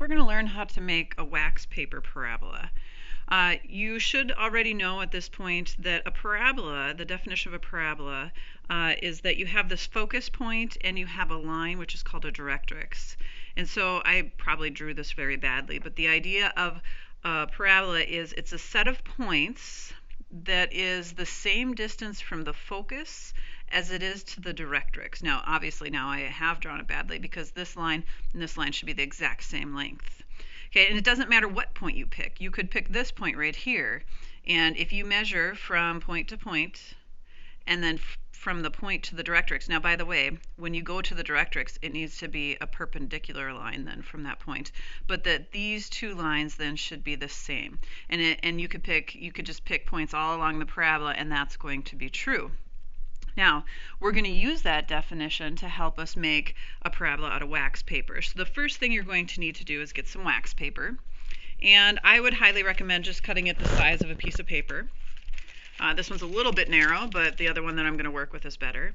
we're going to learn how to make a wax paper parabola. You should already know at this point that a parabola, the definition of a parabola, is that you have this focus point and you have a line which is called a directrix. And so I probably drew this very badly, but the idea of a parabola is it's a set of points that is the same distance from the focus as it is to the directrix. Now, obviously, now I have drawn it badly because this line and this line should be the exact same length. Okay, and it doesn't matter what point you pick. You could pick this point right here, and if you measure from point to point, and then from the point to the directrix. Now, by the way, when you go to the directrix, it needs to be a perpendicular line then from that point. But that these two lines then should be the same. And you could just pick points all along the parabola, and that's going to be true. Now, we're going to use that definition to help us make a parabola out of wax paper. So the first thing you're going to need to do is get some wax paper. And I would highly recommend just cutting it the size of a piece of paper. This one's a little bit narrow, but the other one that I'm going to work with is better.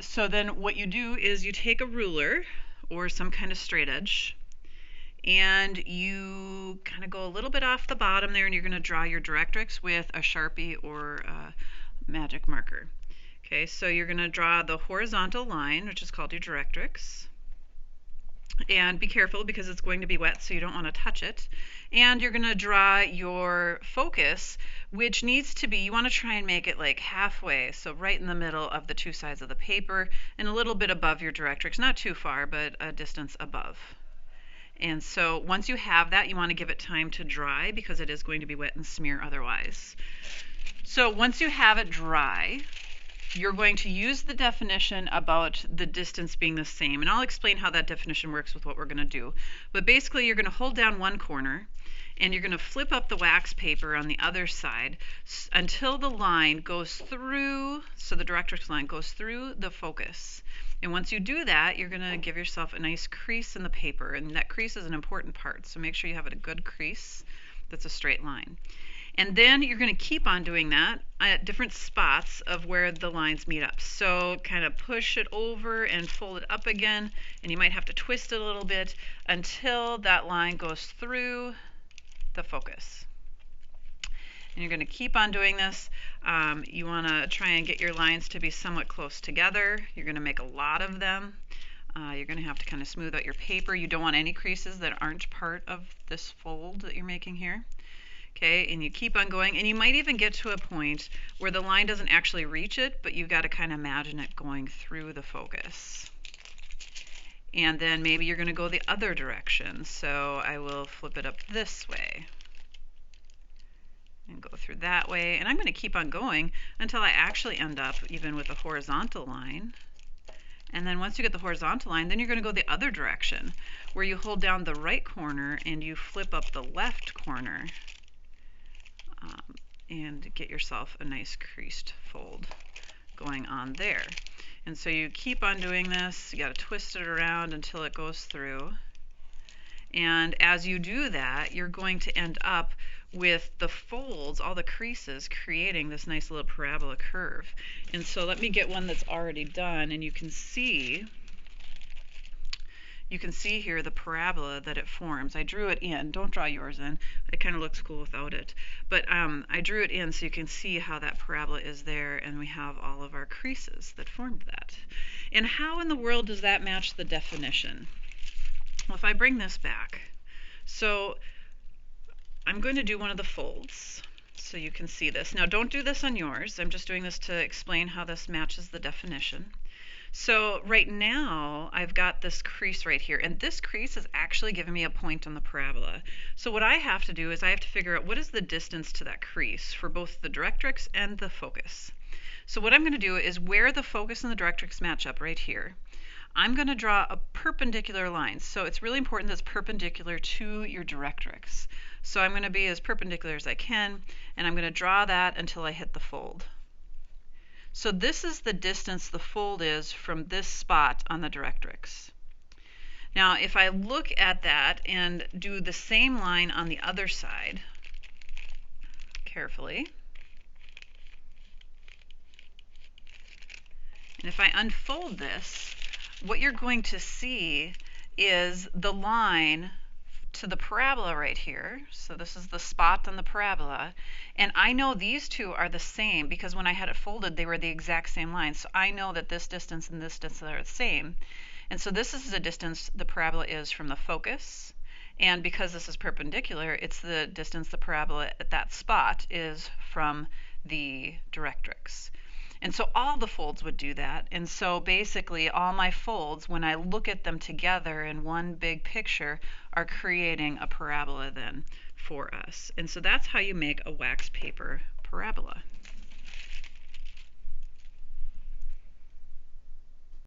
So then what you do is you take a ruler or some kind of straight edge, and you kind of go a little bit off the bottom there, and you're going to draw your directrix with a Sharpie or a magic marker. Okay, so you're going to draw the horizontal line, which is called your directrix. And be careful because it's going to be wet, so you don't want to touch it. And you're going to draw your focus, which needs to be, you want to try and make it like halfway, so right in the middle of the two sides of the paper and a little bit above your directrix, not too far, but a distance above. And so once you have that, you want to give it time to dry because it is going to be wet and smear otherwise. So once you have it dry, you're going to use the definition about the distance being the same. And I'll explain how that definition works with what we're going to do. But basically, you're going to hold down one corner, and you're going to flip up the wax paper on the other side until the line goes through, so the directrix line goes through the focus. And once you do that, you're going to give yourself a nice crease in the paper. And that crease is an important part, so make sure you have a good crease that's a straight line. And then you're going to keep on doing that at different spots of where the lines meet up. So kind of push it over and fold it up again, and you might have to twist it a little bit until that line goes through the focus. And you're going to keep on doing this. You want to try and get your lines to be somewhat close together. You're going to make a lot of them. You're going to have to kind of smooth out your paper. You don't want any creases that aren't part of this fold that you're making here. Okay, and you keep on going, and you might even get to a point where the line doesn't actually reach it, but you've got to kind of imagine it going through the focus. And then maybe you're going to go the other direction, so I will flip it up this way and go through that way, and I'm going to keep on going until I actually end up even with a horizontal line. And then once you get the horizontal line, then you're going to go the other direction, where you hold down the right corner and you flip up the left corner. And get yourself a nice creased fold going on there. And so you keep on doing this. You got to twist it around until it goes through. And as you do that, you're going to end up with the folds, all the creases, creating this nice little parabola curve. And so let me get one that's already done, and you can see here the parabola that it forms. I drew it in. Don't draw yours in. It kind of looks cool without it. But I drew it in so you can see how that parabola is there, and we have all of our creases that formed that. And how in the world does that match the definition? Well, if I bring this back, so I'm going to do one of the folds so you can see this. Now, don't do this on yours. I'm just doing this to explain how this matches the definition. So right now, I've got this crease right here, and this crease is actually giving me a point on the parabola. So what I have to do is I have to figure out what is the distance to that crease for both the directrix and the focus. So what I'm going to do is where the focus and the directrix match up right here, I'm going to draw a perpendicular line. So it's really important that it's perpendicular to your directrix. So I'm going to be as perpendicular as I can, and I'm going to draw that until I hit the fold. So this is the distance the fold is from this spot on the directrix. Now, if I look at that and do the same line on the other side, carefully, and if I unfold this, what you're going to see is the line to the parabola right here. So this is the spot on the parabola. And I know these two are the same because when I had it folded, they were the exact same line. So I know that this distance and this distance are the same. And so this is the distance the parabola is from the focus. And because this is perpendicular, it's the distance the parabola at that spot is from the directrix. And so all the folds would do that. And so basically all my folds, when I look at them together in one big picture, are creating a parabola then for us. And so that's how you make a wax paper parabola.